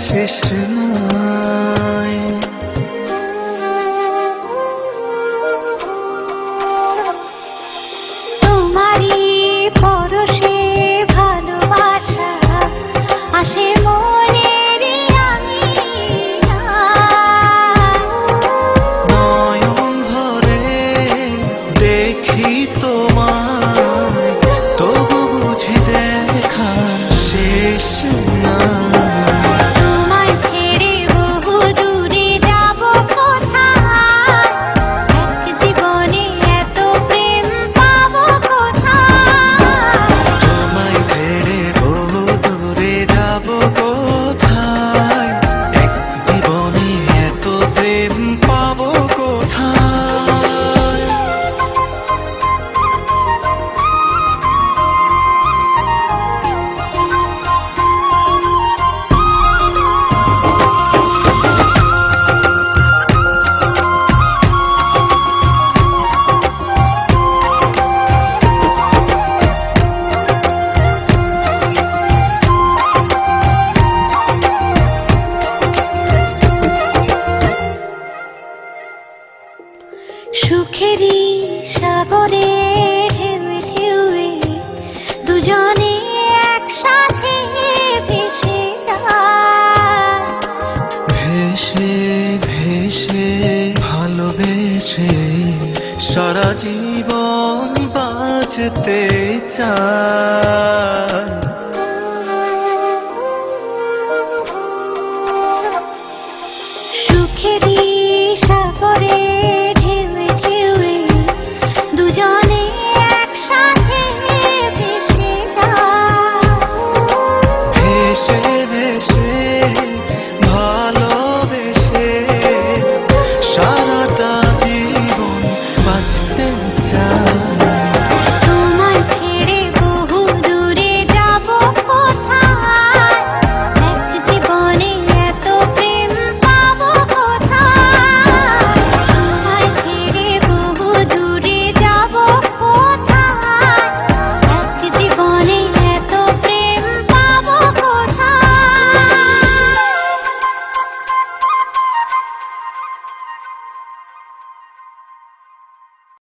শেষ নয়। তোমারই পরশে ভালোবাসা আসে মনের নয়ন ভরে দেখি তোমায়, তবু বুঝি দেখা শেষ নয়। তোমায় ছেড়ে বহু দূরে যাব কোথায়, এক জীবনে এত প্রেম পাবো কোথায়। তোমায় ছেড়ে বহু দূরে যাব কোথায়, এক জীবনে এত প্রেম পাবো কোথায়। সুখেরই সাগরে ঢেউয়ে ঢেউয়ে দুজনে একসাথে ভেসে যায়। ভেসে ভেসে ভালোবেসে সারা জীবন বাঁচতে চাই। সুখেরই